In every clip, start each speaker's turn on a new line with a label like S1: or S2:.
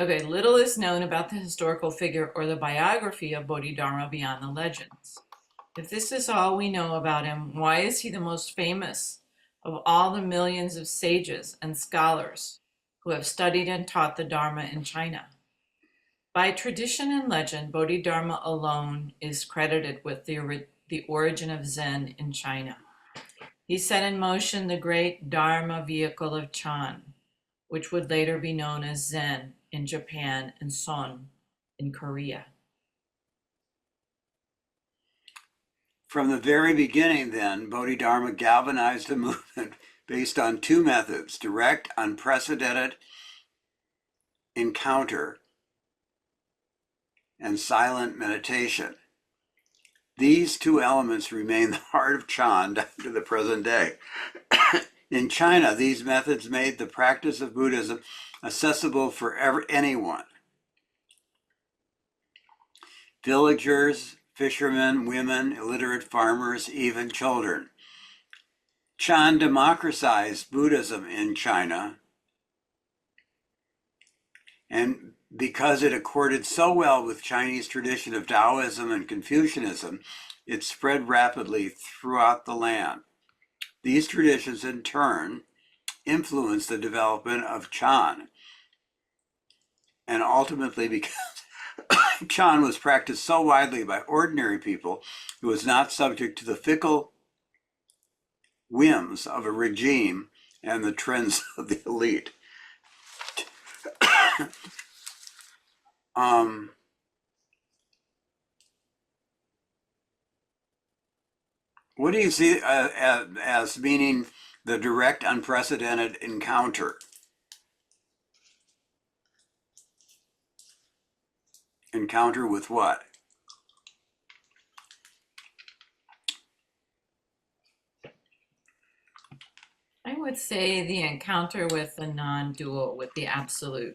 S1: Okay, little is known about the historical figure or the biography of Bodhidharma beyond the legends. If this is all we know about him, why is he the most famous of all the millions of sages and scholars who have studied and taught the Dharma in China? By tradition and legend, Bodhidharma alone is credited with the origin of Zen in China. He set in motion the great Dharma vehicle of Chan, which would later be known as Zen in Japan and Son in Korea.
S2: From the very beginning, then, Bodhidharma galvanized a movement based on two methods: direct, unprecedented encounter and silent meditation. These two elements remain the heart of Chan down to the present day. In China, these methods made the practice of Buddhism accessible for anyone. Villagers, fishermen, women, illiterate farmers, even children. Chan democratized Buddhism in China, and because it accorded so well with Chinese tradition of Taoism and Confucianism, it spread rapidly throughout the land. These traditions, in turn, influenced the development of Chan, and ultimately because Chan was practiced so widely by ordinary people, it was not subject to the fickle whims of a regime and the trends of the elite. What do you see as meaning the direct, unprecedented encounter? Encounter with what?
S1: I would say the encounter with the non-dual, with the absolute.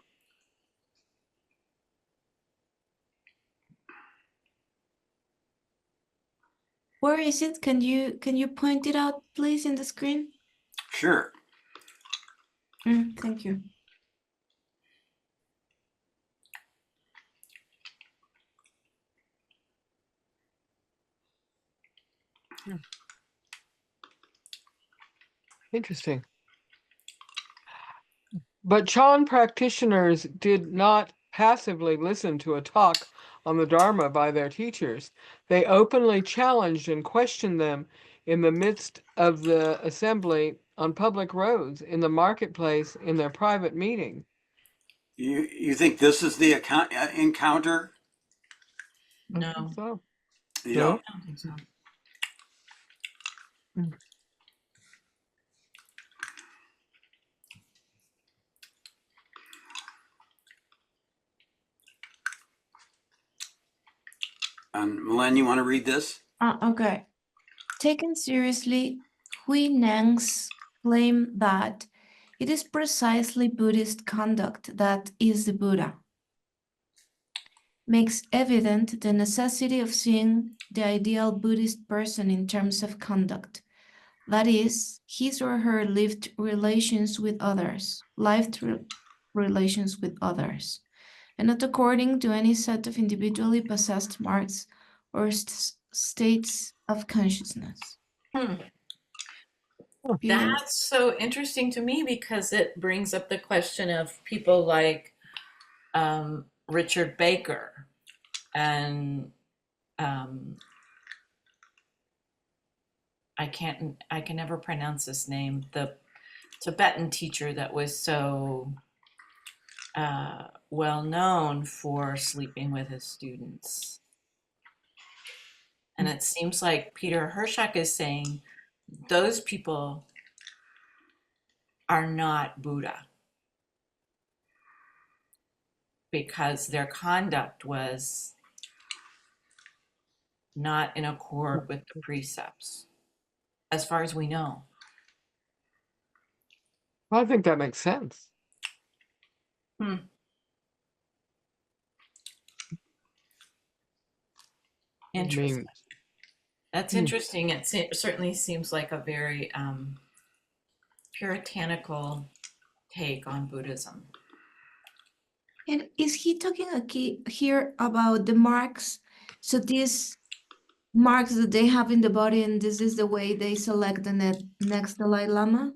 S3: Where is it? Can you point it out, please, in the screen?
S2: Sure.
S3: Thank you.
S4: Interesting. But Chan practitioners did not passively listen to a talk on the Dharma by their teachers. They openly challenged and questioned them in the midst of the assembly, on public roads, in the marketplace, in their private meeting.
S2: You think this is the encounter?
S1: No,
S4: So,
S2: You
S4: no?
S2: don't?
S1: I don't think so.
S2: Melen, you want to read this?
S3: Okay. Taken seriously, Hui Nang's claim that it is precisely Buddhist conduct that is the Buddha makes evident the necessity of seeing the ideal Buddhist person in terms of conduct. That is, his or her lived relations with others, and not according to any set of individually possessed marks or states of consciousness.
S1: Hmm.
S3: Peter?
S1: That's so interesting to me because it brings up the question of people like Richard Baker and I can never pronounce his name, the Tibetan teacher that was so well known for sleeping with his students. And it seems like Peter Hershak is saying those people are not Buddha because their conduct was not in accord with the precepts, as far as we know.
S4: I think that makes sense.
S1: Interesting. That's interesting. It certainly seems like a very puritanical take on Buddhism.
S3: And is he talking here about the marks? So these marks that they have in the body, and this is the way they select the next Dalai Lama?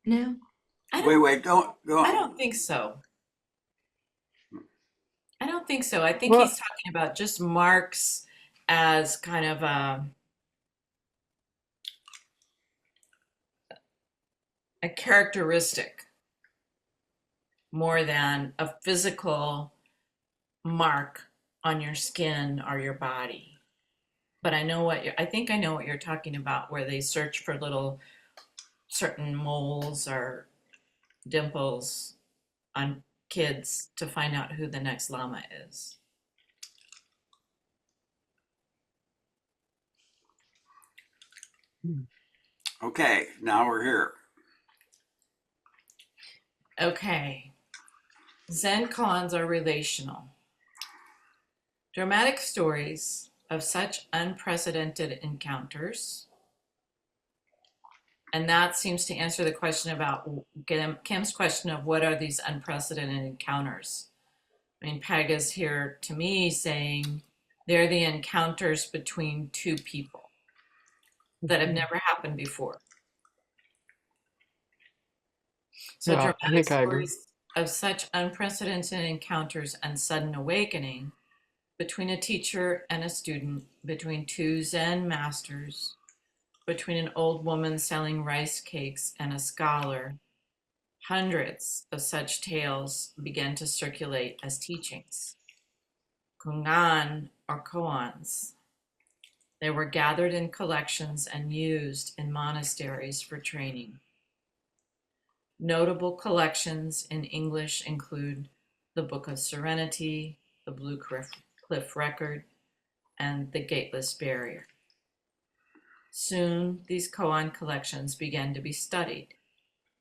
S3: No?
S1: I don't,
S2: Wait, go
S1: I
S2: on.
S1: don't think so. I don't think so. I think
S4: Well,
S1: he's talking about just marks as kind of a characteristic more than a physical mark on your skin or your body. But I think I know what you're talking about, where they search for little certain moles or dimples on kids to find out who the next llama is.
S2: Okay, now we're here.
S1: Okay. Zen koans are relational. Dramatic stories of such unprecedented encounters. And that seems to answer the question about Kim's question of what are these unprecedented encounters? I mean, Peg is here to me saying they're the encounters between two people that have never happened before. So
S4: yeah, I
S1: dramatic
S4: think I agree.
S1: stories of such unprecedented encounters and sudden awakening between a teacher and a student, between two Zen masters, between an old woman selling rice cakes and a scholar. Hundreds of such tales began to circulate as teachings. Kungan or koans. They were gathered in collections and used in monasteries for training. Notable collections in English include the Book of Serenity, the Blue Cliff Record, and the Gateless Barrier. Soon, these koan collections began to be studied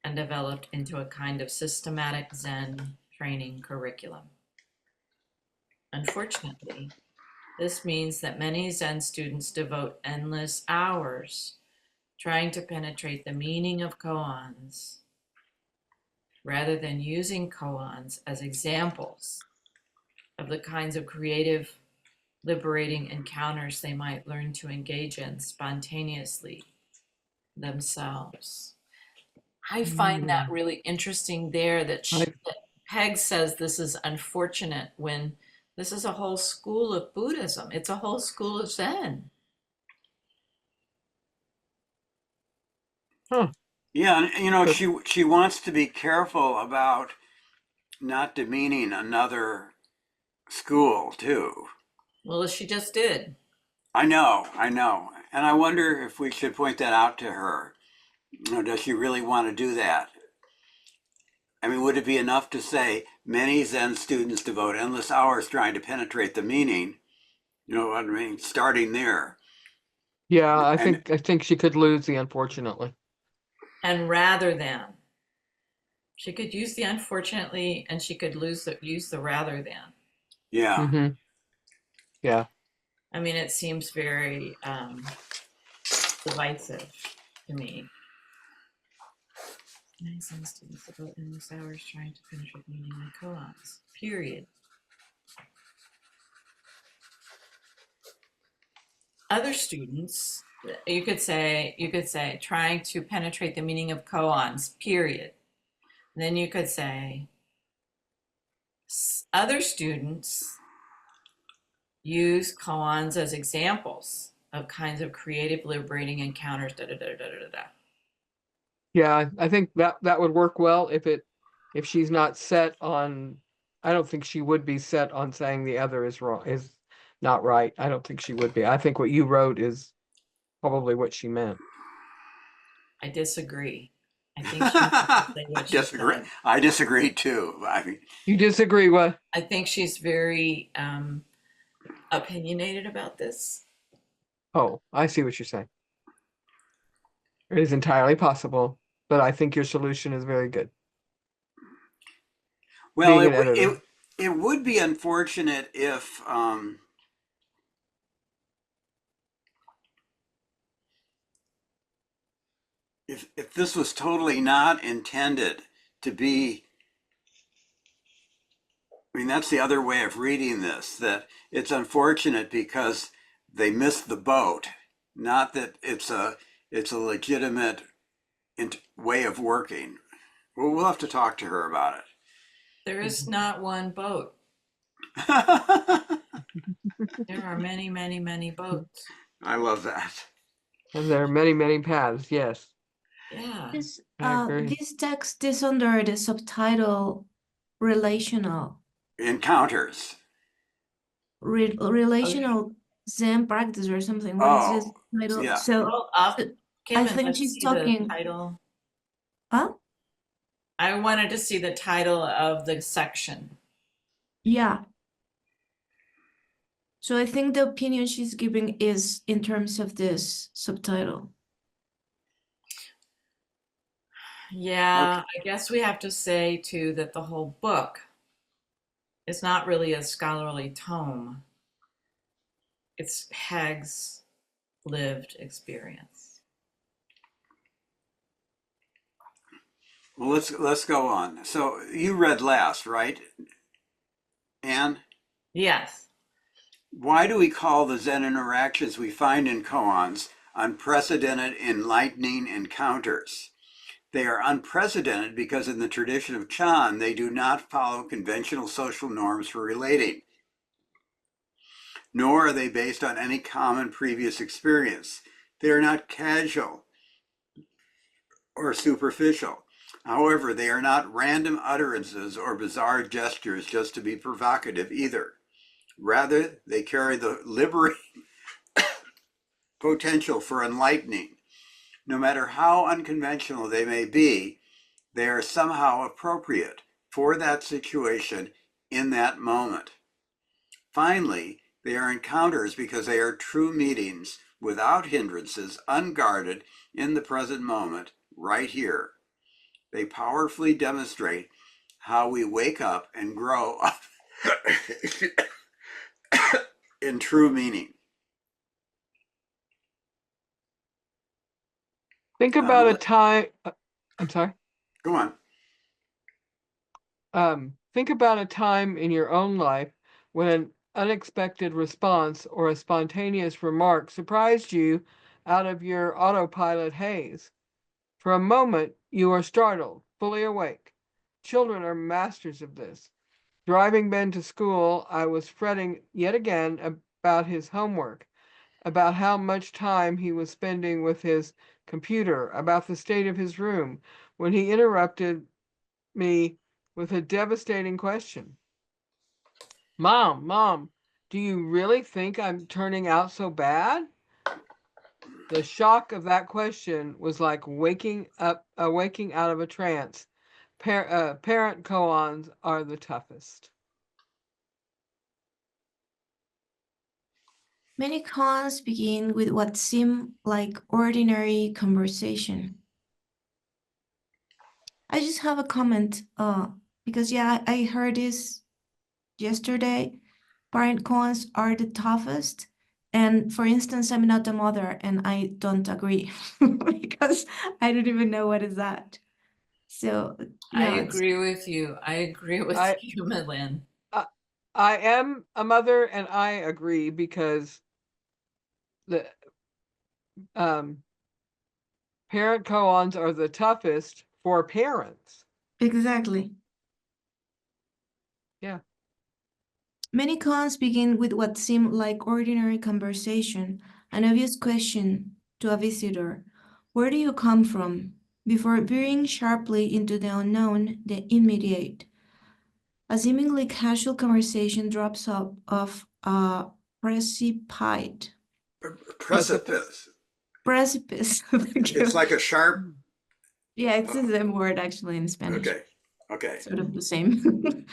S1: and developed into a kind of systematic Zen training curriculum. Unfortunately, this means that many Zen students devote endless hours trying to penetrate the meaning of koans rather than using koans as examples of the kinds of creative, liberating encounters they might learn to engage in spontaneously themselves. I find that
S4: Mm.
S1: really interesting there
S4: I
S1: that Peg says this is unfortunate when this is a whole school of Buddhism. It's a whole school of Zen.
S4: huh.
S2: Yeah, and
S4: But
S2: she wants to be careful about not demeaning another school too.
S1: Well, she just did.
S2: I know. And I wonder if we should point that out to her. Does she really want to do that? I mean, would it be enough to say many Zen students devote endless hours trying to penetrate the meaning? You know what I mean? Starting there.
S4: yeah,
S2: And
S4: I think she could lose the unfortunately.
S1: And rather than, she could use the unfortunately, and she could use the rather than.
S2: yeah.
S4: Mm-hmm. Yeah.
S1: I mean, it seems very divisive to me. Many Zen students devote endless hours trying to penetrate the meaning of koans. Period. Other students, you could say, trying to penetrate the meaning of koans. Period. And then you could say, other students use koans as examples of kinds of creative, liberating encounters. Da da da da da da.
S4: Yeah, I think that would work well if she's not set on. I don't think she would be set on saying the other is wrong, is not right. I don't think she would be. I think what you wrote is probably what she meant.
S1: I disagree. I think she meant to say what she
S2: Disagree.
S1: said.
S2: I disagree too. I mean,
S4: You disagree with?
S1: I think she's very opinionated about this.
S4: Oh, I see what you're saying. It is entirely possible, but I think your solution is very good.
S2: well,
S4: Being an editor.
S2: it would be unfortunate if this was totally not intended to be I mean, that's the other way of reading this, that it's unfortunate because they missed the boat, not that it's a legitimate way of working. Well, we'll have to talk to her about
S1: There is not one boat.
S2: it.
S1: There are many, many, many boats.
S2: I love that.
S4: And there are many, many paths. Yes,
S1: Yeah.
S4: I agree.
S3: This text is under the subtitle relational
S2: Encounters.
S1: Okay.
S3: relational Zen practice or something. What is this
S2: Oh,
S3: title?
S2: yeah.
S1: Scroll up,
S3: I
S1: Kim, and
S3: think
S1: let's
S3: she's
S1: see the
S3: talking.
S1: title.
S3: Huh?
S1: I wanted to see the title of the section.
S3: Yeah. So I think the opinion she's giving is in terms of this subtitle.
S1: Yeah,
S2: Okay.
S1: I guess we have to say too that the whole book is not really a scholarly tome. It's Hagg's lived experience.
S2: Well, let's go on. So you read last, right? Anne,
S1: Yes.
S2: why do we call the Zen interactions we find in koans unprecedented, enlightening encounters? They are unprecedented because in the tradition of Chan, they do not follow conventional social norms for relating, nor are they based on any common previous experience. They are not casual or superficial. However, they are not random utterances or bizarre gestures just to be provocative either. Rather, they carry the liberating potential for enlightening. No matter how unconventional they may be, they are somehow appropriate for that situation in that moment. Finally, they are encounters because they are true meetings without hindrances, unguarded in the present moment, right here. They powerfully demonstrate how we wake up and grow up in true meaning.
S4: Think about a time. I'm sorry.
S2: Go on.
S4: Think about a time in your own life when an unexpected response or a spontaneous remark surprised you out of your autopilot haze. For a moment, you are startled, fully awake. Children are masters of this. Driving Ben to school, I was fretting yet again about his homework, about how much time he was spending with his computer, about the state of his room, when he interrupted me with a devastating question. Mom, do you really think I'm turning out so bad? The shock of that question was like waking out of a trance. Parent koans are the toughest.
S3: Many cons begin with what seem like ordinary conversation. I just have a comment, because yeah, I heard this yesterday. Parent cons are the toughest. And for instance, I'm not a mother and I don't agree because I don't even know what is that. So
S1: I
S3: yeah, it's
S1: agree with you. I agree with
S4: I
S1: you, Midland.
S4: I, I am a mother and I agree because the um parent koans are the toughest for parents.
S3: exactly.
S4: Yeah.
S3: Many cons begin with what seem like ordinary conversation, an obvious question to a visitor. Where do you come from? Before veering sharply into the unknown, the immediate. A seemingly casual conversation drops off a precipice.
S2: Precipice.
S3: Precipice. Thank
S2: It's
S3: you.
S2: like a sharp.
S3: Yeah, it's the same word actually in Spanish.
S2: Okay. Okay.
S3: Sort of the same.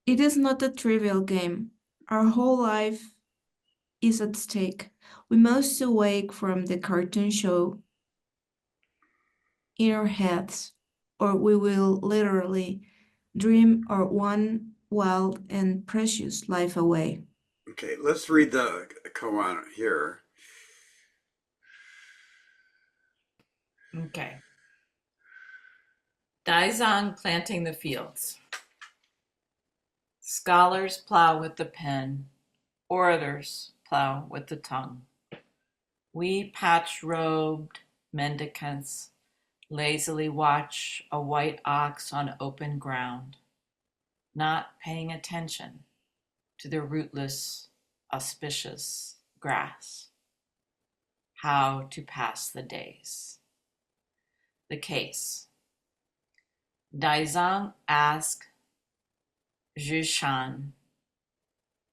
S3: It is not a trivial game. Our whole life is at stake. We must awake from the cartoon show in our heads, or we will literally dream our one wild and precious life away.
S2: Okay. Let's read the koan here.
S1: Okay. Daizang planting the fields. Scholars plow with the pen, orators plow with the tongue. We patch-robed mendicants lazily watch a white ox on open ground, not paying attention to the rootless, auspicious grass. How to pass the days. The case. Daizang asked Zhishan,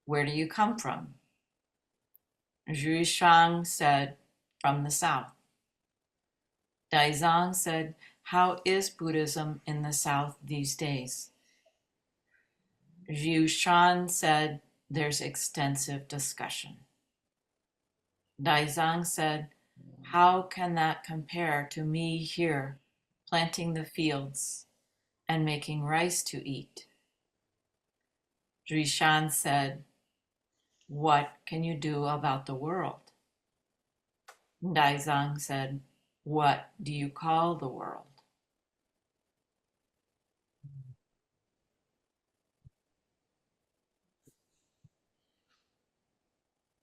S1: "Where do you come from?" Zhishan said, "From the south." Daizang said, "How is Buddhism in the south these days?" Zhishan said, "There's extensive discussion." Daizang said, "How can that compare to me here planting the fields and making rice to eat?" Zhishan said, "What can you do about the world?" Daizang said, "What do you call the world?"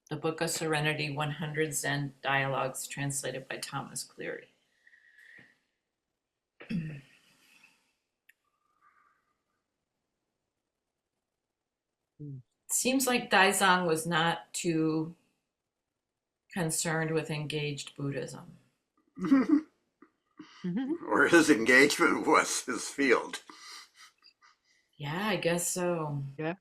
S1: The Book of Serenity, 100 Zen Dialogues, translated by Thomas Cleary. Seems like Daizang was not too concerned with engaged Buddhism.
S2: Or his engagement was his field.
S1: Yeah, I guess so.
S4: Yeah.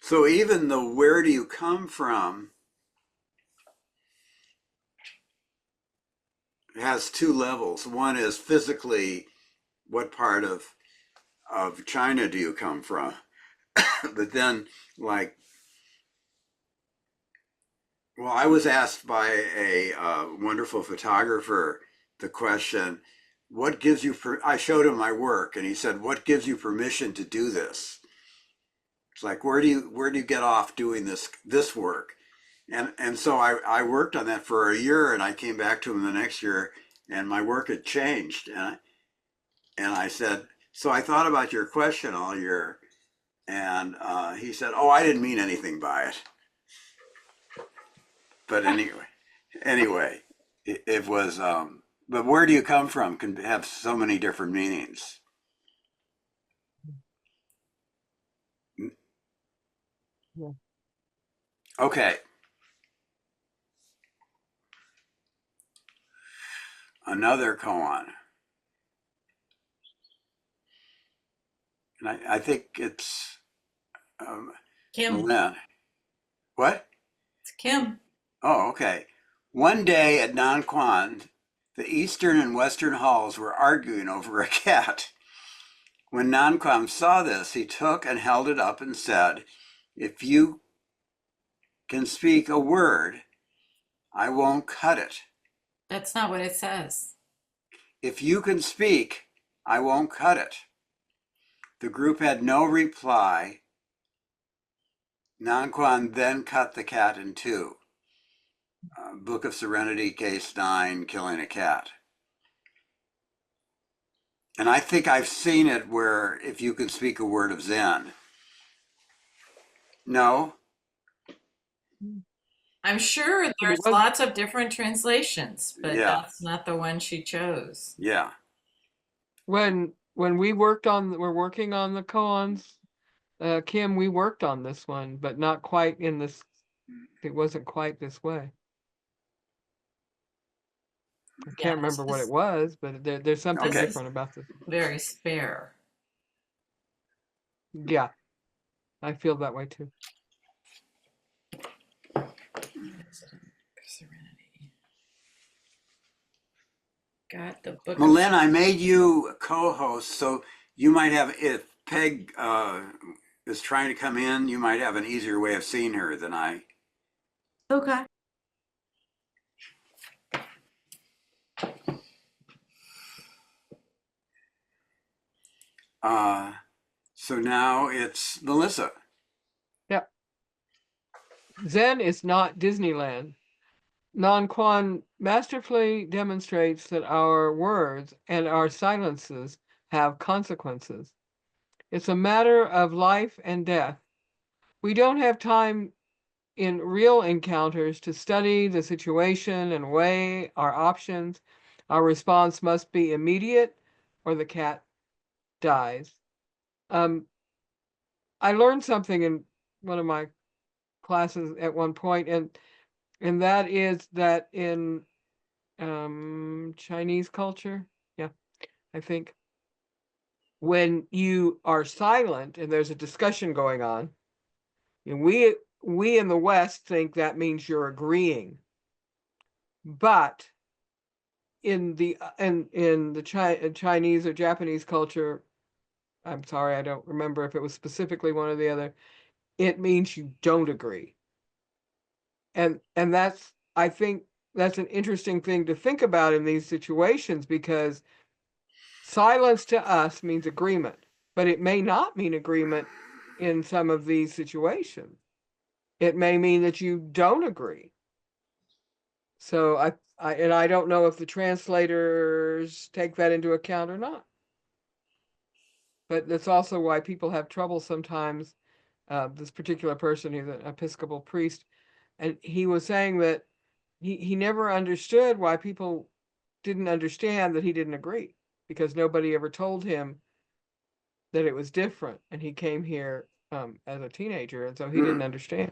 S2: So even the "where do you come from" has two levels. One is physically, what part of China do you come from? But then, like, well, I was asked by a wonderful photographer the question, "What gives you?" I showed him my work, and he said, "What gives you permission to do this?" It's like, where do you get off doing this work? And so I worked on that for a year, and I came back to him the next year, and my work had changed, and I said, "So I thought about your question all year," and he said, "Oh, I didn't mean anything by it." But anyway, it was. But "where do you come from" can have so many different meanings.
S4: Yeah.
S2: Okay. Another koan. And I think it's
S1: Kim.
S2: Lynn. What?
S1: It's Kim.
S2: Oh, okay. One day at Nanquan, the eastern and western halls were arguing over a cat. When Nanquan saw this, he took and held it up and said, "If you can speak a word, I won't cut it.
S1: That's not what it says.
S2: If you can speak, I won't cut it." The group had no reply. Nanquan then cut the cat in two. Book of Serenity, Case 9, Killing a Cat. And I think I've seen it where "if you can speak a word of Zen." No?
S1: I'm sure
S4: But it
S1: there's
S4: was,
S1: lots of different translations, but
S2: Yeah.
S1: that's not the one she chose.
S2: Yeah.
S4: when we're working on the koans, Kim, we worked on this one, but not quite in this. It wasn't quite this way. I
S1: Yeah,
S4: can't remember what
S1: this
S4: it
S1: is
S4: was, but there's something
S2: Okay.
S4: different about this.
S1: very spare.
S4: Yeah, I feel that way too.
S1: Serenity. Got the book
S2: Well,
S1: of
S2: Lynn, I made you a co-host, so you might have, if Peg is trying to come in, you might have an easier way of seeing her than I.
S3: Okay.
S2: So now it's Melissa.
S4: Yep. Zen is not Disneyland. Nan masterfully demonstrates that our words and our silences have consequences. It's a matter of life and death. We don't have time in real encounters to study the situation and weigh our options. Our response must be immediate or the cat dies. I learned something in one of my classes at one point, and that is that in Chinese culture, yeah, I think when you are silent and there's a discussion going on, and we in the West think that means you're agreeing, but in the Chinese or Japanese culture, I'm sorry, I don't remember if it was specifically one or the other, it means you don't agree. And that's, I think that's an interesting thing to think about in these situations, because silence to us means agreement, but it may not mean agreement in some of these situations. It may mean that you don't agree. So I don't know if the translators take that into account or not. But that's also why people have trouble sometimes. This particular person, he's an Episcopal priest, and he was saying that he never understood why people didn't understand that he didn't agree, because nobody ever told him that it was different, and he came here as a teenager, and so he didn't understand.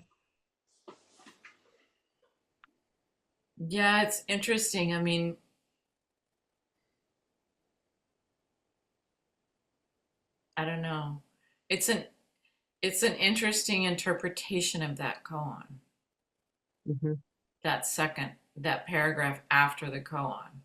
S1: Yeah, it's interesting. I mean, I don't know. It's an it's an interesting interpretation of that koan,
S4: Mhm.
S1: that paragraph after the koan.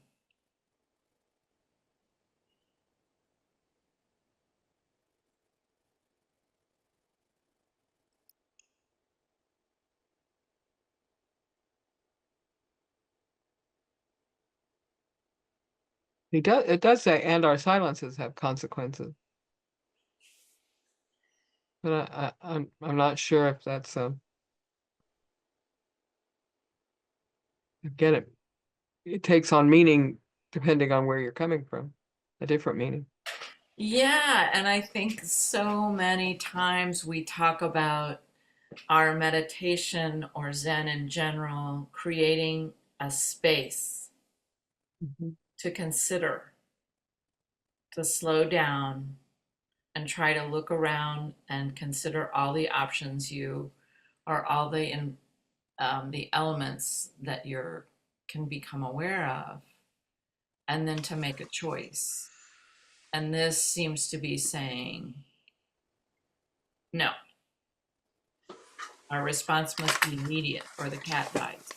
S4: It does say, and our silences have consequences. But I'm not sure if that's again, it takes on meaning depending on where you're coming from, a different meaning.
S1: Yeah, and I think so many times we talk about our meditation or Zen in general creating a space
S4: Mhm.
S1: to consider, to slow down and try to look around and consider all the options you or all the elements that you're can become aware of, and then to make a choice. And this seems to be saying, no, our response must be immediate or the cat dies.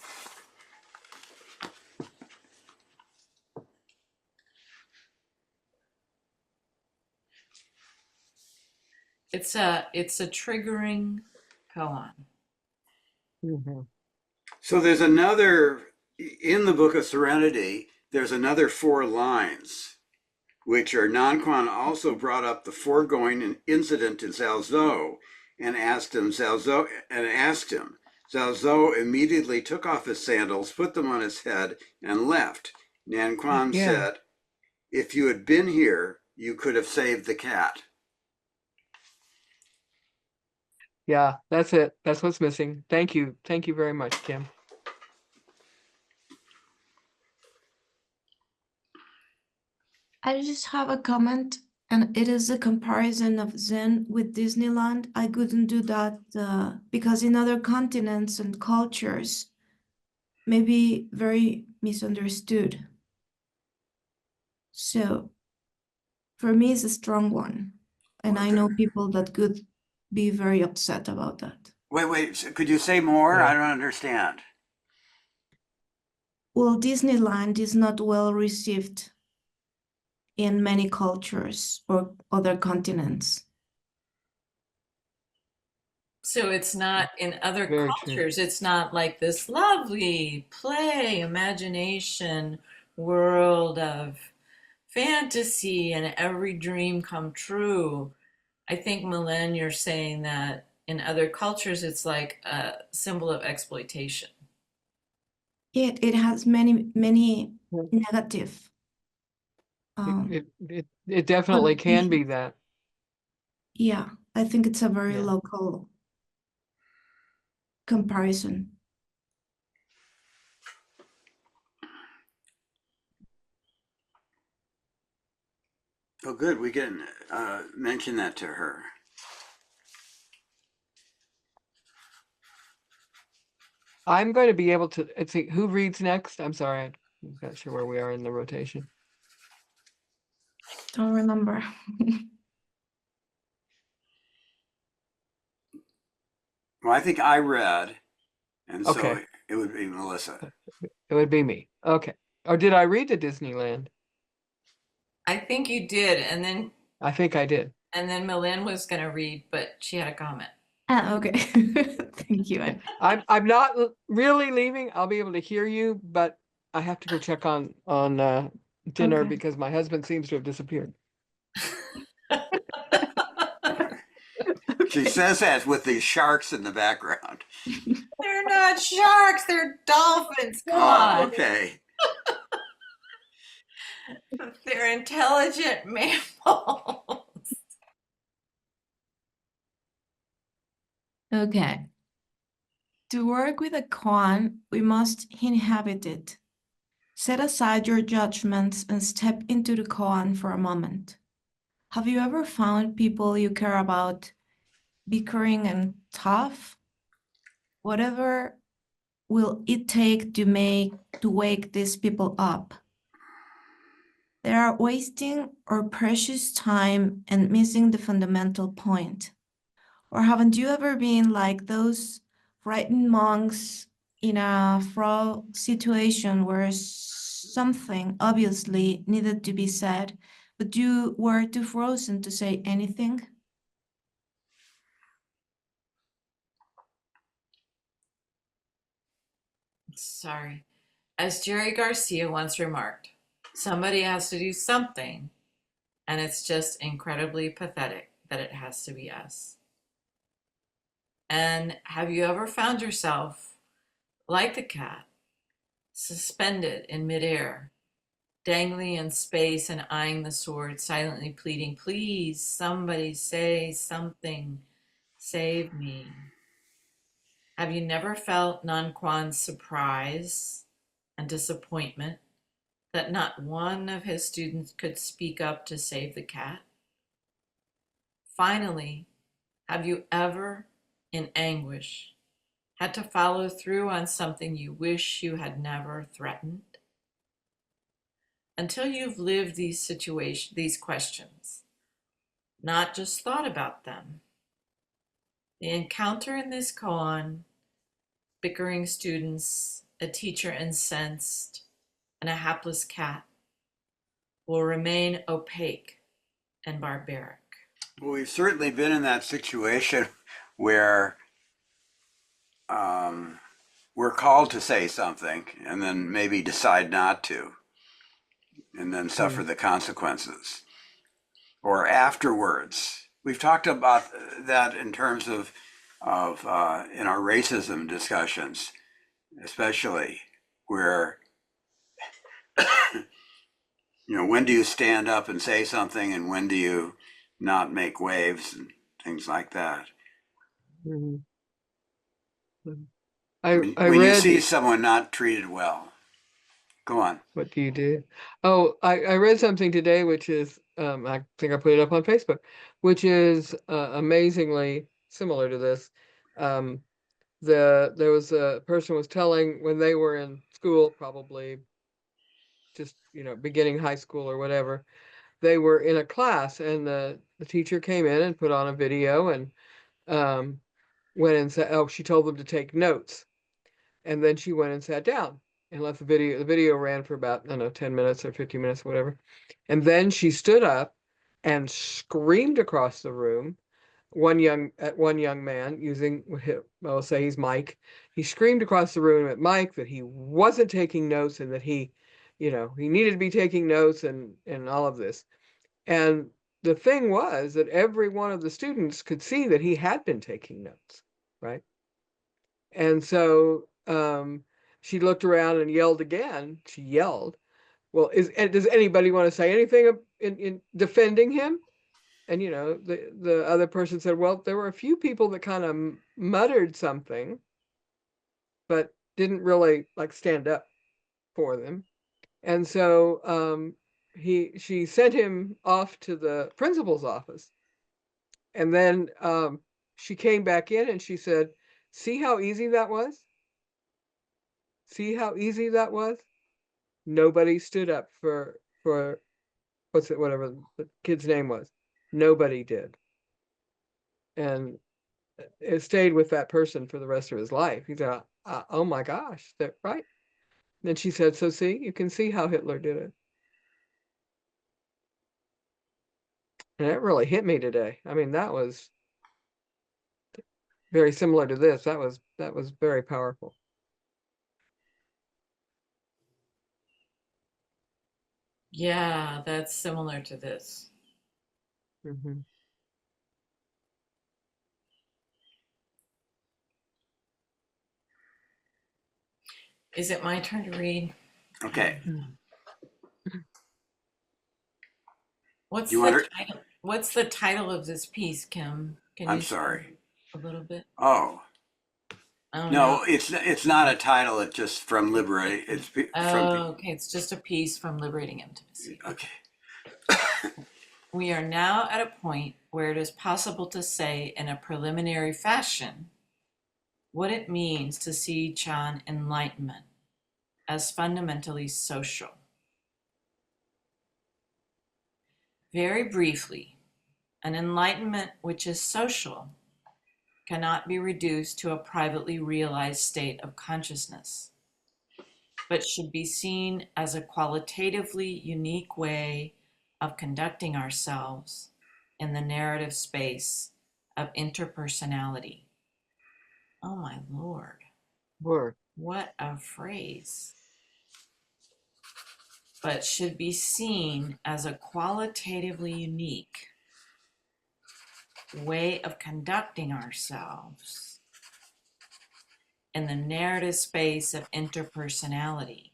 S1: It's a triggering koan.
S4: Mhm.
S2: So in the Book of Serenity, there's another 4 lines, which are Nanquan also brought up the foregoing incident to Zhao Zhou and asked him. Zhao Zhou immediately took off his sandals, put them on his head, and left. Nanquan
S4: Yeah,
S2: said, "If you had been here, you could have saved the cat."
S4: yeah, that's it. That's what's missing. Thank you. Thank you very much, Kim.
S3: I just have a comment, and it is a comparison of Zen with Disneyland. I couldn't do that because in other continents and cultures, maybe very misunderstood. So for me, it's a strong one. And I know people that could be very upset about that.
S2: Wait, could you say more?
S4: Yeah.
S2: I don't understand.
S3: Well, Disneyland is not well received in many cultures or other continents.
S1: So it's not in other
S4: Very true.
S1: cultures, it's not like this lovely play, imagination world of fantasy and every dream come true. I think, Milen, you're saying that in other cultures it's like a symbol of exploitation.
S3: It has many
S4: Yeah.
S3: negative
S4: It definitely can be
S3: connotations.
S4: that.
S3: Yeah, I think it's a very
S4: Yeah.
S3: local comparison.
S2: Oh, good. We can mention that to her.
S4: I'm going to be able to, let's see, who reads next? I'm sorry, I'm not sure where we are in the rotation.
S3: Don't remember.
S2: Well, I think I read, and so
S4: Okay,
S2: it would be Melissa.
S4: it would be me. Okay. Or did I read to Disneyland?
S1: I think you did,
S4: I think I did.
S1: and then Millen was gonna read, but she had a comment.
S3: Ah, okay. Thank you.
S4: I'm not really leaving. I'll be able to hear you, but I have to go check on dinner
S3: Okay.
S4: because my husband seems to have disappeared.
S2: She says that with the sharks in the background.
S1: They're not sharks, they're dolphins. Come
S2: Oh,
S1: on.
S2: okay.
S1: They're intelligent mammals.
S3: Okay. To work with a koan, we must inhabit it. Set aside your judgments and step into the koan for a moment. Have you ever found people you care about bickering and tough? Whatever will it take to wake these people up? They are wasting our precious time and missing the fundamental point. Or haven't you ever been like those frightened monks in a fraud situation where something obviously needed to be said, but you were too frozen to say anything?
S1: Sorry. As Jerry Garcia once remarked, somebody has to do something, and it's just incredibly pathetic that it has to be us. And have you ever found yourself, like the cat, suspended in midair, dangling in space and eyeing the sword, silently pleading, please, somebody say something, save me? Have you never felt Nan Quan's surprise and disappointment that not one of his students could speak up to save the cat? Finally, have you ever, in anguish, had to follow through on something you wish you had never threatened? Until you've lived these questions, not just thought about them, the encounter in this koan, bickering students, a teacher incensed, and a hapless cat, will remain opaque and barbaric.
S2: Well, we've certainly been in that situation where we're called to say something and then maybe decide not to, and then suffer the consequences. Or afterwards, we've talked about that in terms of in our racism discussions, especially where when do you stand up and say something, and when do you not make waves and things like that.
S4: Mhm.
S2: When,
S4: I
S2: when you see
S4: read,
S2: someone not treated well, go on.
S4: what do you do? Oh, I read something today, which is, I think I put it up on Facebook, which is amazingly similar to this. Um, there was a person was telling when they were in school, probably just, beginning high school or whatever, they were in a class and the teacher came in and put on a video and um, went and said, oh, she told them to take notes. And then she went and sat down and left the video. The video ran for about, I don't know, 10 minutes or 15 minutes or whatever. And then she stood up and screamed across the room. One young man using, I'll say he's Mike. He screamed across the room at Mike that he wasn't taking notes and that he needed to be taking notes and all of this. And the thing was that every one of the students could see that he had been taking notes, right? And so she looked around and yelled again. She yelled, well, does anybody want to say anything in defending him? And, the other person said, well, there were a few people that kind of muttered something, but didn't really like stand up for them. And so she sent him off to the principal's office. And then she came back in and she said, see how easy that was? See how easy that was? Nobody stood up for whatever the kid's name was. Nobody did. And it stayed with that person for the rest of his life. He said, oh my gosh, that right. Then she said, so see, you can see how Hitler did it. And it really hit me today. I mean, that was very similar to this. That was very powerful.
S1: Yeah, that's similar to this.
S4: Mm-hmm.
S1: Is it my turn to read?
S2: Okay.
S1: What's
S2: You
S1: the
S2: want her?
S1: title? What's the title of this piece, Kim? Can
S2: I'm
S1: you
S2: sorry.
S1: a little bit?
S2: Oh,
S1: Oh
S2: no, it's not a title. It's just from Liberate. It's from.
S1: Oh, okay. It's just a piece from Liberating Intimacy.
S2: Okay.
S1: We are now at a point where it is possible to say in a preliminary fashion what it means to see Chan enlightenment as fundamentally social. Very briefly, an enlightenment which is social cannot be reduced to a privately realized state of consciousness, but should be seen as a qualitatively unique way of conducting ourselves in the narrative space of interpersonality. Oh my Lord.
S4: Word.
S1: What a phrase. But should be seen as a qualitatively unique way of conducting ourselves in the narrative space of interpersonality.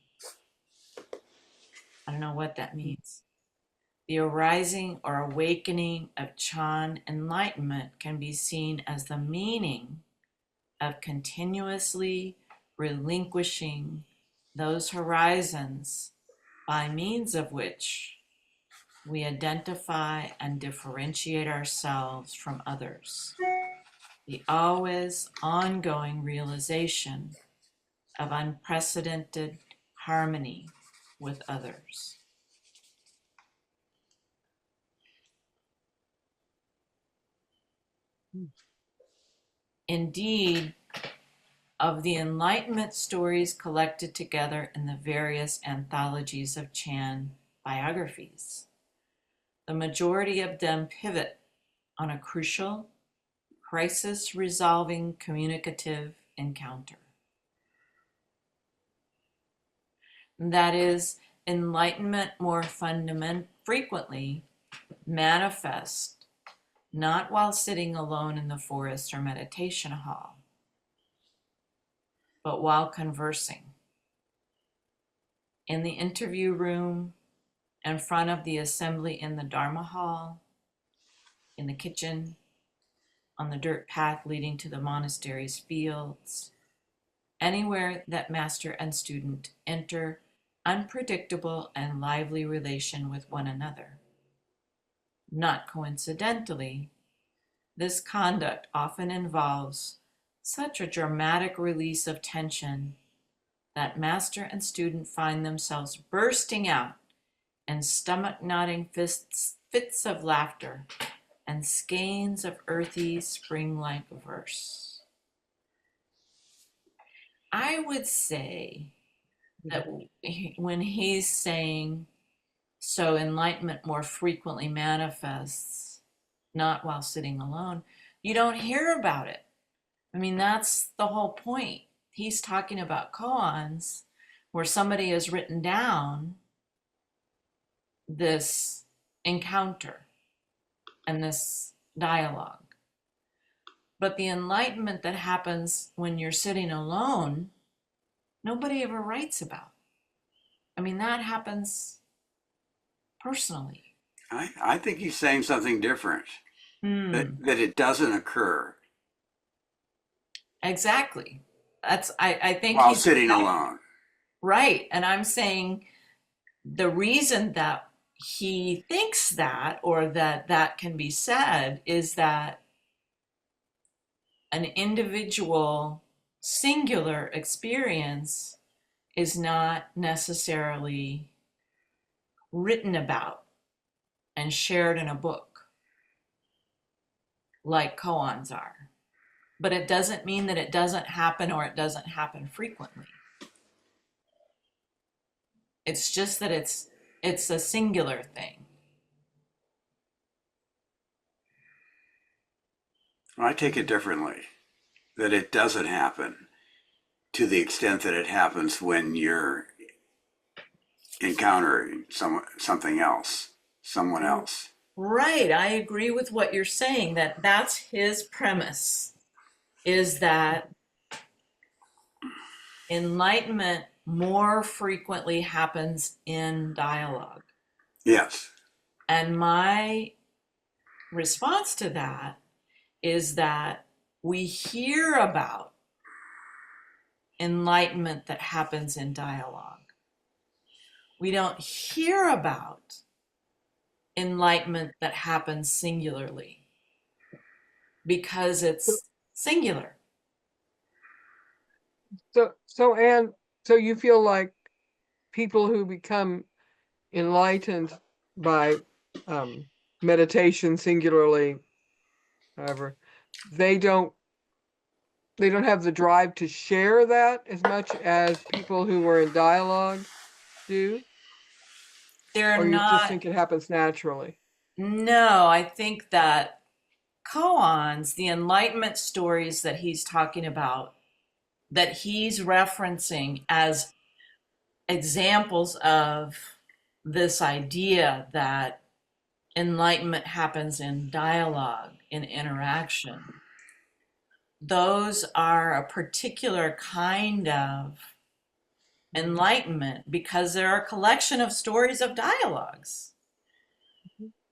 S1: I don't know what that means. The arising or awakening of Chan enlightenment can be seen as the meaning of continuously relinquishing those horizons by means of which we identify and differentiate ourselves from others. The always ongoing realization of unprecedented harmony with others. Indeed, of the Enlightenment stories collected together in the various anthologies of Chan biographies, the majority of them pivot on a crucial, crisis-resolving communicative encounter. That is, enlightenment more frequently manifests not while sitting alone in the forest or meditation hall, but while conversing in the interview room, in front of the assembly in the Dharma hall, in the kitchen, on the dirt path leading to the monastery's fields, anywhere that master and student enter unpredictable and lively relation with one another. Not coincidentally, this conduct often involves such a dramatic release of tension that master and student find themselves bursting out in stomach-knotting fits of laughter and skeins of earthy spring-like verse. I would say that when he's saying, so enlightenment more frequently manifests, not while sitting alone, you don't hear about it. I mean, that's the whole point. He's talking about koans where somebody has written down this encounter and this dialogue. But the enlightenment that happens when you're sitting alone nobody ever writes about. I mean, that happens personally.
S2: I think he's saying something different,
S1: Hmm.
S2: that it doesn't occur
S1: Exactly. I think
S2: while
S1: he's
S2: sitting alone.
S1: right. And I'm saying the reason that he thinks that, or that that can be said, is that an individual singular experience is not necessarily written about and shared in a book like koans are. But it doesn't mean that it doesn't happen or it doesn't happen frequently. It's just that it's a singular thing.
S2: I take it differently, that it doesn't happen to the extent that it happens when you're encountering something else, someone else.
S1: Right, I agree with what you're saying, that that's his premise, is that enlightenment more frequently happens in dialogue.
S2: Yes.
S1: And my response to that is that we hear about enlightenment that happens in dialogue. We don't hear about enlightenment that happens singularly because it's singular.
S4: Anne, so you feel like people who become enlightened by meditation singularly, however, they don't have the drive to share that as much as people who were in dialogue do?
S1: They're
S4: Or you just
S1: not,
S4: think it happens naturally?
S1: no, I think that koans, the enlightenment stories that he's talking about, that he's referencing as examples of this idea that enlightenment happens in dialogue, in interaction, those are a particular kind of enlightenment because they're a collection of stories of dialogues.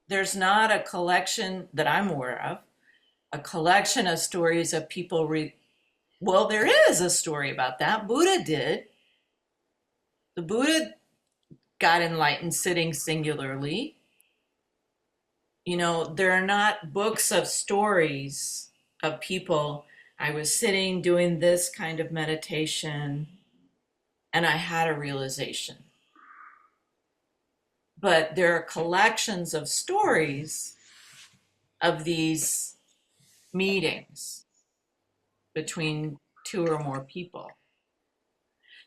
S1: There's not a collection that I'm aware of, a collection of stories of people. Well, there is a story about that. Buddha did. The Buddha got enlightened sitting singularly. You know, there are not books of stories of people. I was sitting doing this kind of meditation and I had a realization. But there are collections of stories of these meetings between two or more people.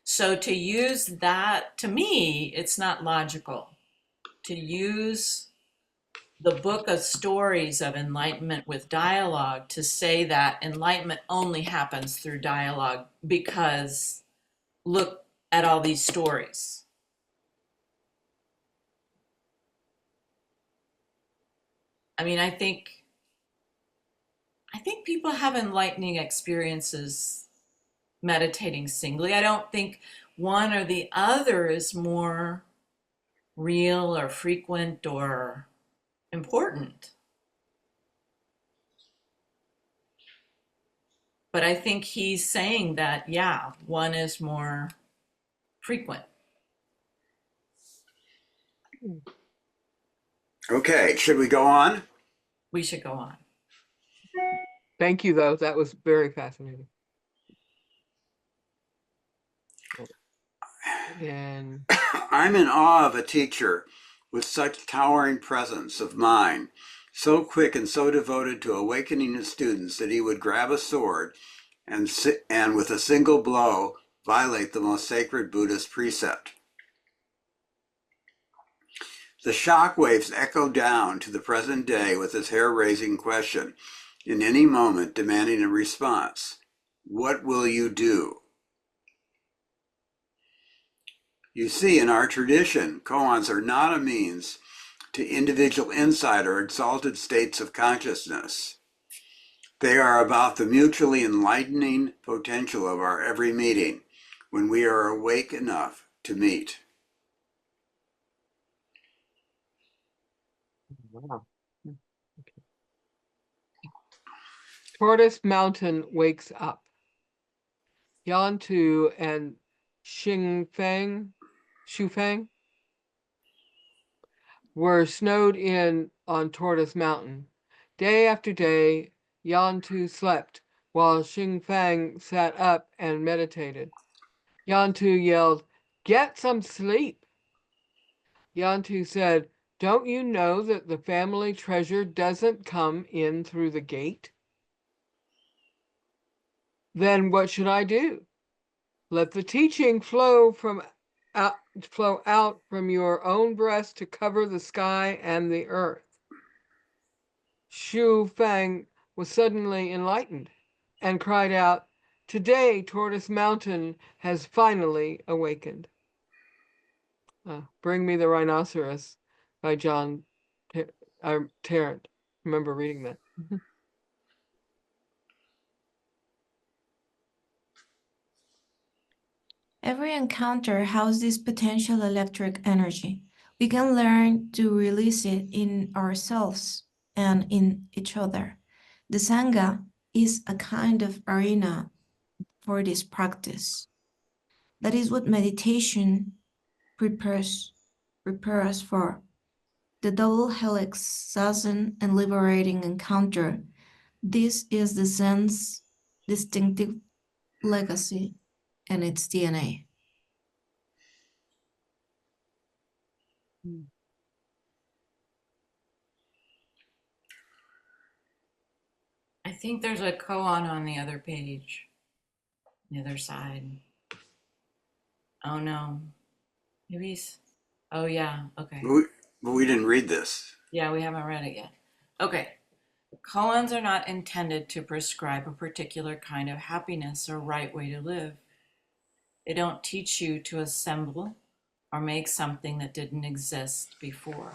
S1: So to use that, to me, it's not logical to use the book of stories of enlightenment with dialogue to say that enlightenment only happens through dialogue because look at all these stories. I mean, I think people have enlightening experiences meditating singly. I don't think one or the other is more real or frequent or important. But I think he's saying that, yeah, one is more frequent.
S2: Okay, should we go on?
S1: We should go on.
S4: Thank you, though. That was very fascinating. And
S2: I'm in awe of a teacher with such towering presence of mind, so quick and so devoted to awakening his students that he would grab a sword and with a single blow violate the most sacred Buddhist precept. The shock waves echo down to the present day with his hair-raising question, in any moment demanding a response. What will you do? You see, in our tradition, koans are not a means to individual insight or exalted states of consciousness. They are about the mutually enlightening potential of our every meeting, when we are awake enough to meet.
S4: Wow. Tortoise Mountain wakes up. Yantu and Shufang were snowed in on Tortoise Mountain. Day after day, Yantu slept while Xingfang sat up and meditated. Yantu yelled, "Get some sleep!" Yantu said, "Don't you know that the family treasure doesn't come in through the gate? Then what should I do? Let the teaching flow out from your own breast to cover the sky and the earth." Shu Fang was suddenly enlightened and cried out, "Today Tortoise Mountain has finally awakened." Bring Me the Rhinoceros by John Tarrant. Remember reading that.
S3: Every encounter has this potential electric energy. We can learn to release it in ourselves and in each other. The Sangha is a kind of arena for this practice. That is what meditation prepares us for. The double helix zazen and liberating encounter. This is the Zen's distinctive legacy and its DNA.
S1: I think there's a koan on the other page, the other side. Oh no. Maybe he's. Oh yeah, okay.
S2: But we didn't read this.
S1: Yeah, we haven't read it yet. Okay. Koans are not intended to prescribe a particular kind of happiness or right way to live. They don't teach you to assemble or make something that didn't exist before.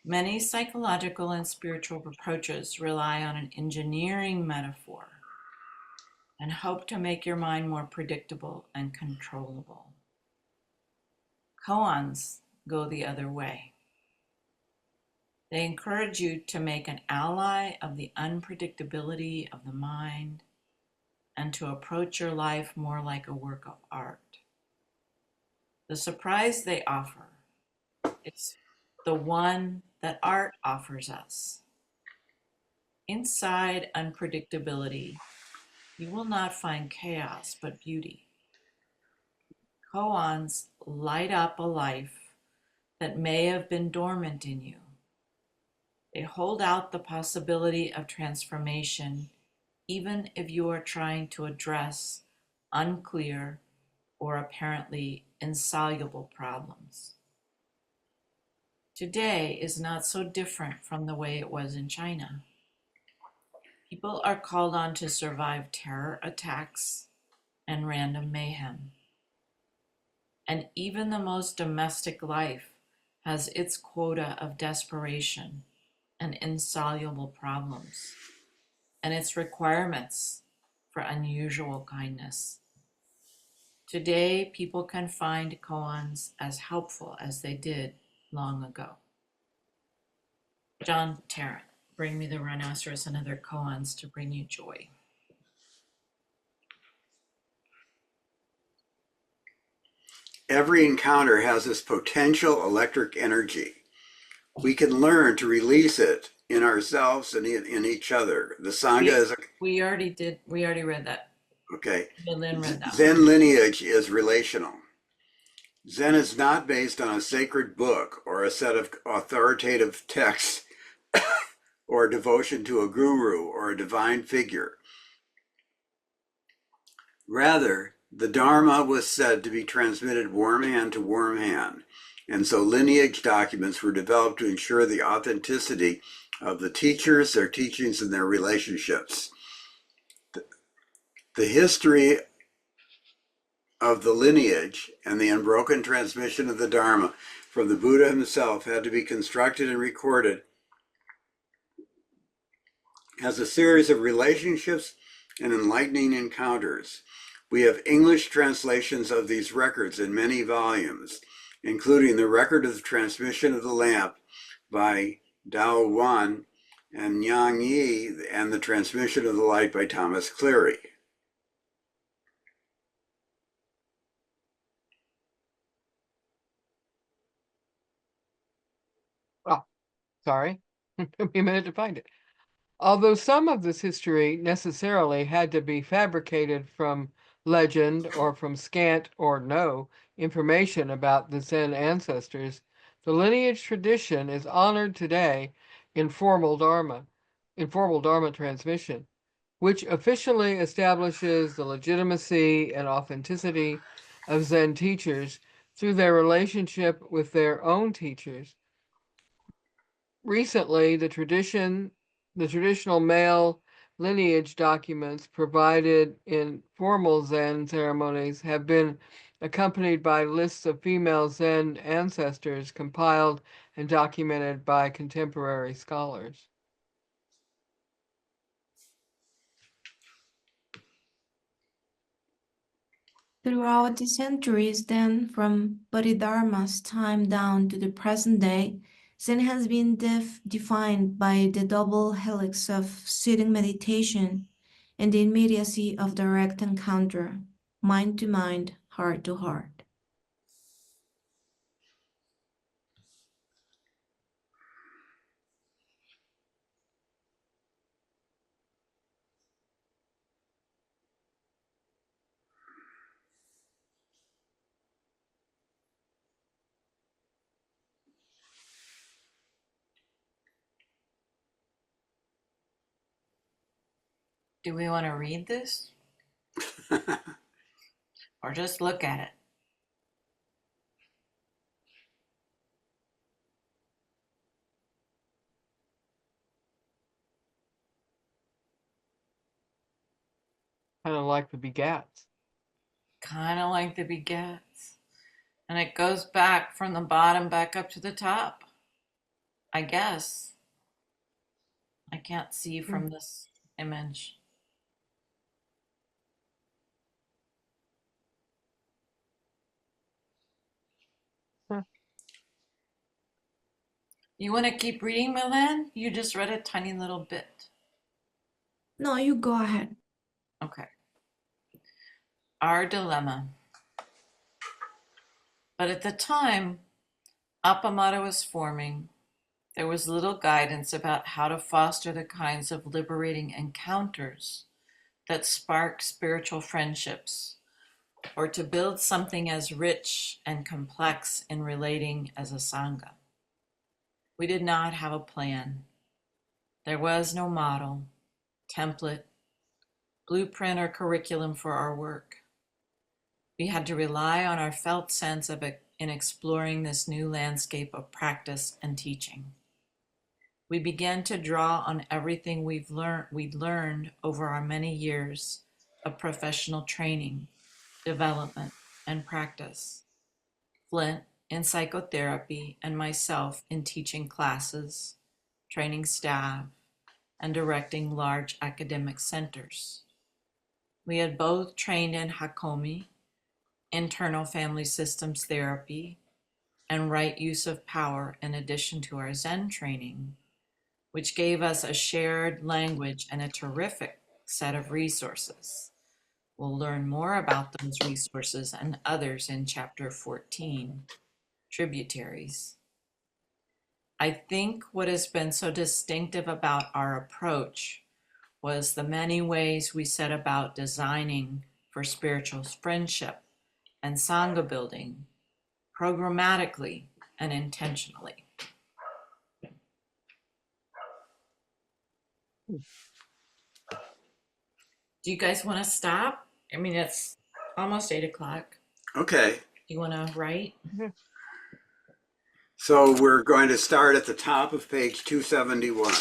S1: Many psychological and spiritual approaches rely on an engineering metaphor and hope to make your mind more predictable and controllable. Koans go the other way. They encourage you to make an ally of the unpredictability of the mind and to approach your life more like a work of art. The surprise they offer is the one that art offers us. Inside unpredictability, you will not find chaos but beauty. Koans light up a life that may have been dormant in you. They hold out the possibility of transformation even if you are trying to address unclear or apparently insoluble problems. Today is not so different from the way it was in China. People are called on to survive terror attacks and random mayhem. And even the most domestic life has its quota of desperation and insoluble problems, and its requirements for unusual kindness. Today, people can find koans as helpful as they did long ago. John Tarrant, Bring Me the Rhinoceros and Other Koans to Bring You Joy.
S2: Every encounter has this potential electric energy. We can learn to release it in ourselves and in each other. The Sangha is
S1: We already read that.
S2: okay.
S1: Lynn read that
S2: Zen
S1: one.
S2: lineage is relational. Zen is not based on a sacred book or a set of authoritative texts or devotion to a guru or a divine figure. Rather, the Dharma was said to be transmitted warm hand to warm hand, and so lineage documents were developed to ensure the authenticity of the teachers, their teachings, and their relationships. The history of the lineage and the unbroken transmission of the Dharma from the Buddha himself had to be constructed and recorded as a series of relationships and enlightening encounters. We have English translations of these records in many volumes, including the record of the transmission of the lamp by Dao Wan and Yang Yi, and the transmission of the light by Thomas Cleary.
S4: Oh, sorry. Took me a minute to find it. Although some of this history necessarily had to be fabricated from legend or from scant or no information about the Zen ancestors, the lineage tradition is honored today in informal Dharma transmission, which officially establishes the legitimacy and authenticity of Zen teachers through their relationship with their own teachers. Recently, the traditional male lineage documents provided in formal Zen ceremonies have been accompanied by lists of female Zen ancestors compiled and documented by contemporary scholars.
S3: Throughout the centuries, then, from Bodhidharma's time down to the present day, Zen has been defined by the double helix of sitting meditation and the immediacy of direct encounter, mind to mind, heart to heart.
S1: Do we want to read this or just look at it?
S4: Kind of like the begats.
S1: Kind of like the begats. And it goes back from the bottom back up to the top, I guess. I can't see from this image.
S4: Huh.
S1: You want to keep reading, Milan? You just read a tiny little bit.
S3: No, you go ahead.
S1: Okay. Our dilemma. But at the time Appamada was forming, there was little guidance about how to foster the kinds of liberating encounters that spark spiritual friendships, or to build something as rich and complex in relating as a Sangha. We did not have a plan. There was no model, template, blueprint, or curriculum for our work. We had to rely on our felt sense of it in exploring this new landscape of practice and teaching. We began to draw on everything we'd learned over our many years of professional training, development, and practice. Flint in psychotherapy and myself in teaching classes, training staff, and directing large academic centers. We had both trained in Hakomi, internal family systems therapy, and right use of power in addition to our Zen training, which gave us a shared language and a terrific set of resources. We'll learn more about those resources and others in Chapter 14, Tributaries. I think what has been so distinctive about our approach was the many ways we set about designing for spiritual friendship and Sangha building, programmatically and intentionally. Do you guys want to stop? I mean, it's almost 8 o'clock.
S2: Okay,
S1: Do you want to write?
S2: so we're going to start at the top of page 271.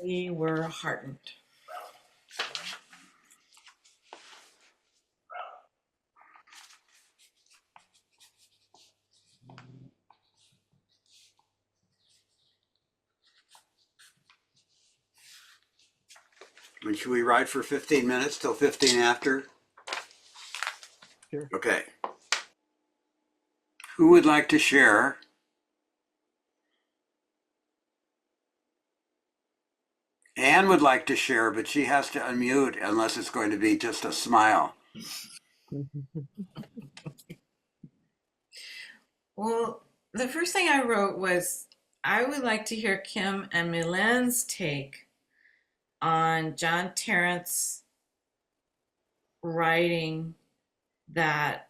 S1: We were heartened.
S2: And should we ride for 15 minutes till 15 after?
S4: Sure.
S2: Okay. Who would like to share? Anne would like to share, but she has to unmute unless it's going to be just a smile.
S1: Well, the first thing I wrote was I would like to hear Kim and Milen's take on John Terrence writing that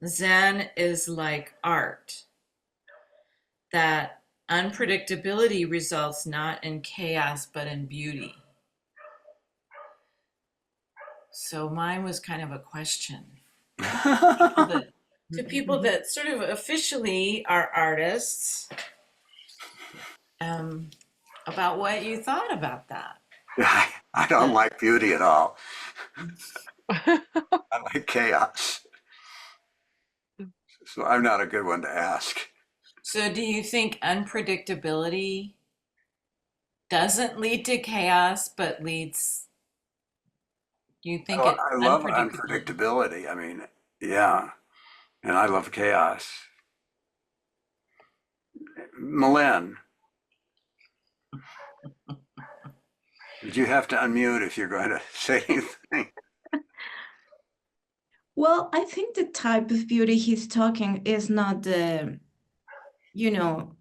S1: Zen is like art, that unpredictability results not in chaos but in beauty. So mine was kind of a question to people that sort of officially are artists, about what you thought about that.
S2: I don't like beauty at all. I like chaos. So I'm not a good one to ask.
S1: So do you think unpredictability doesn't lead to chaos, but leads, you think
S2: Oh,
S1: it
S2: I love
S1: unpredictability?
S2: unpredictability. I mean, yeah. And I love chaos. Malen, did you have to unmute if you're going to say anything?
S3: Well, I think the type of beauty he's talking is not the,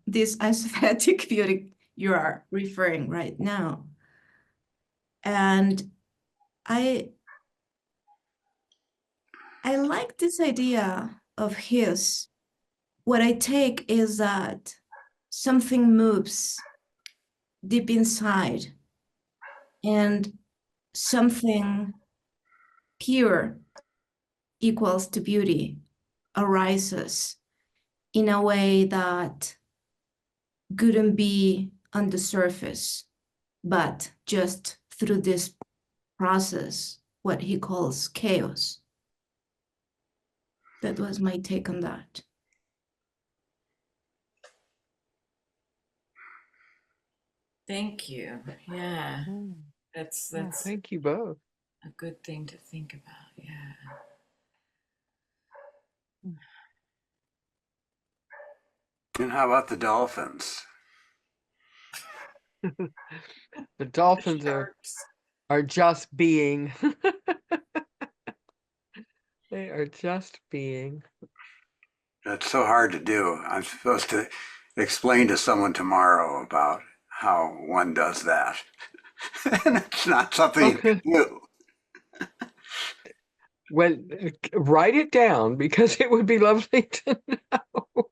S3: this aesthetic beauty you are referring right now. And I like this idea of his. What I take is that something moves deep inside and something pure equals to beauty arises in a way that couldn't be on the surface, but just through this process, what he calls chaos. That was my take on that.
S1: Thank you. Yeah, that's
S4: Thank you both.
S1: a good thing to think about. Yeah.
S2: And how about the dolphins?
S4: The dolphins are just being. They are just being.
S2: That's so hard to do. I'm supposed to explain to someone tomorrow about how one does that. And it's not something you can
S4: Okay.
S2: do.
S4: Well, write it down because it would be lovely to know.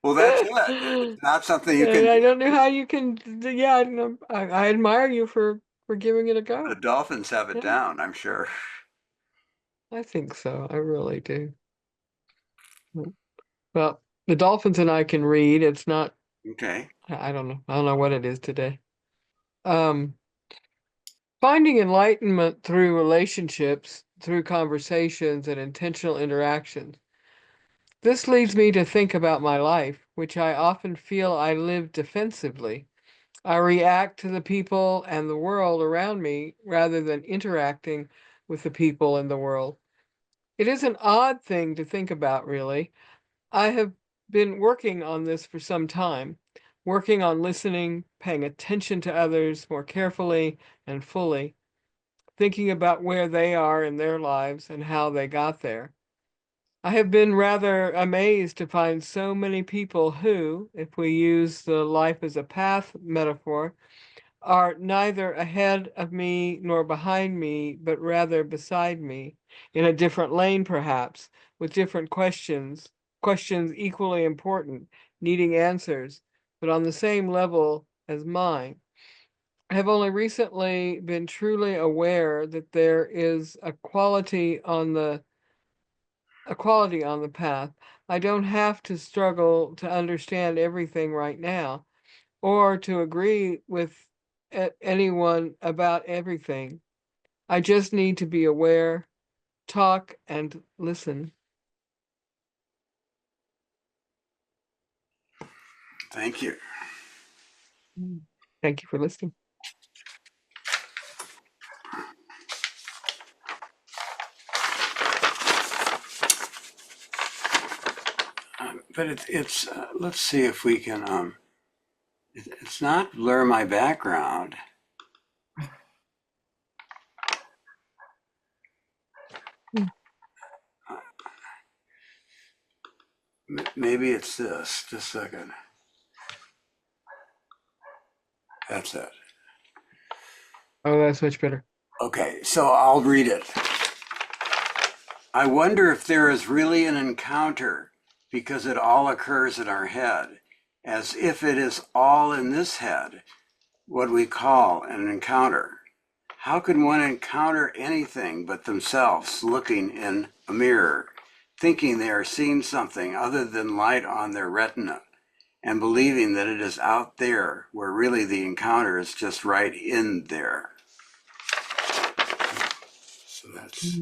S2: Well, that's it. It's not something you can
S4: And I
S2: do.
S4: don't know how you can. Yeah, I admire you for giving it a
S2: The
S4: go.
S2: dolphins have it
S4: Yeah,
S2: down, I'm sure.
S4: I think so. I really do. Well, the dolphins and I can read. It's not.
S2: Okay.
S4: I don't know. I don't know what it is today. Um, Finding enlightenment through relationships, through conversations and intentional interactions. This leads me to think about my life, which I often feel I live defensively. I react to the people and the world around me rather than interacting with the people in the world. It is an odd thing to think about, really. I have been working on this for some time, working on listening, paying attention to others more carefully and fully, thinking about where they are in their lives and how they got there. I have been rather amazed to find so many people who, if we use the life as a path metaphor, are neither ahead of me nor behind me, but rather beside me, in a different lane perhaps, with different questions, questions equally important, needing answers, but on the same level as mine. I have only recently been truly aware that there is a quality on the path. I don't have to struggle to understand everything right now or to agree with anyone about everything. I just need to be aware, talk, and listen.
S2: Thank you.
S4: Thank you for listening.
S2: but it's let's see if we can, it's not blur my background. Maybe it's this, just a second. That's it.
S4: Oh, that's much better.
S2: Okay, so I'll read it. I wonder if there is really an encounter because it all occurs in our head, as if it is all in this head, what we call an encounter. How can one encounter anything but themselves looking in a mirror, thinking they are seeing something other than light on their retina, and believing that it is out there where really the encounter is just right in there? So that's.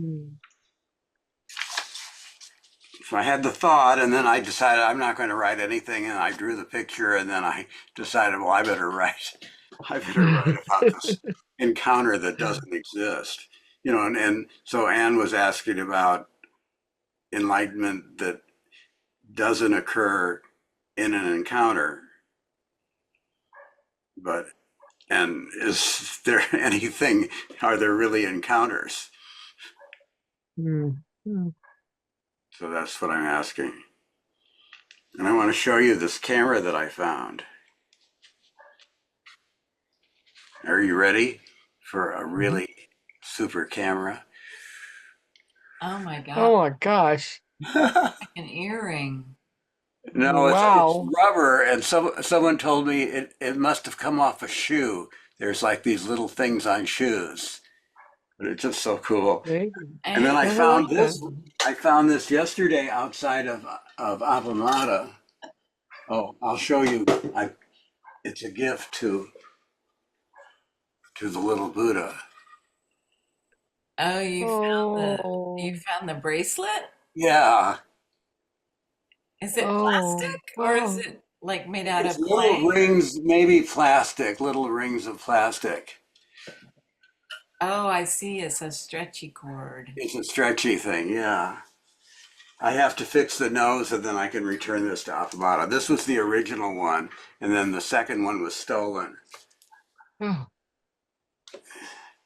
S2: So I had the thought, and then I decided I'm not going to write anything, and I drew the picture, and then I decided, well, I better write about this encounter that doesn't exist. And so Anne was asking about enlightenment that doesn't occur in an encounter, and is there anything, are there really encounters? So that's what I'm asking. And I want to show you this camera that I found. Are you ready for a really super camera?
S1: Oh my
S4: Oh
S1: God,
S4: my gosh.
S1: like an earring.
S2: No, it's
S4: Wow.
S2: rubber, and someone told me it must have come off a shoe. There's like these little things on shoes, but it's just so cool.
S4: Maybe.
S2: And then I
S4: I
S2: found
S4: like that.
S2: this. I found this yesterday outside of Appamada. Oh, I'll show you. It's a gift to the little Buddha.
S1: Oh, you
S4: Oh.
S1: found the bracelet?
S2: Yeah,
S1: Is it
S4: Oh.
S1: plastic or is
S4: Wow.
S1: it like made out
S2: it's
S1: of
S2: little
S1: clay?
S2: rings, maybe plastic, little rings of plastic.
S1: Oh, I see. It's a stretchy cord.
S2: It's a stretchy thing, yeah. I have to fix the nose and then I can return this to Appamada. This was the original one, and then the second one was stolen.
S4: Oh.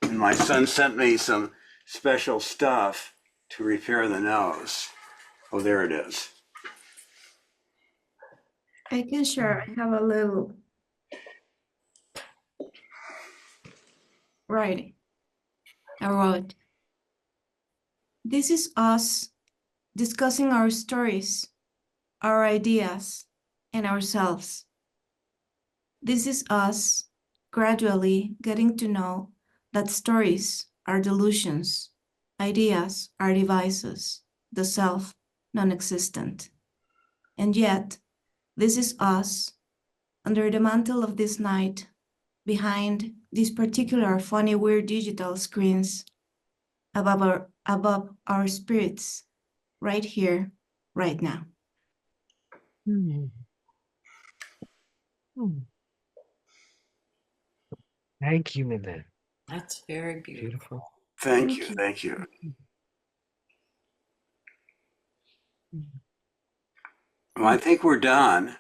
S2: And my son sent me some special stuff to repair the nose. Oh, there it is.
S3: I can share. I have a little writing. I wrote, this is us discussing our stories, our ideas, and ourselves. This is us gradually getting to know that stories are delusions, ideas are devices, the self non-existent. And yet, this is us under the mantle of this night, behind these particular funny, weird digital screens, above our spirits, right here, right now.
S4: Hmm. Hmm. Thank you, Minette.
S1: That's very beautiful.
S4: Beautiful.
S2: Thank you, thank you. Well, I think we're done.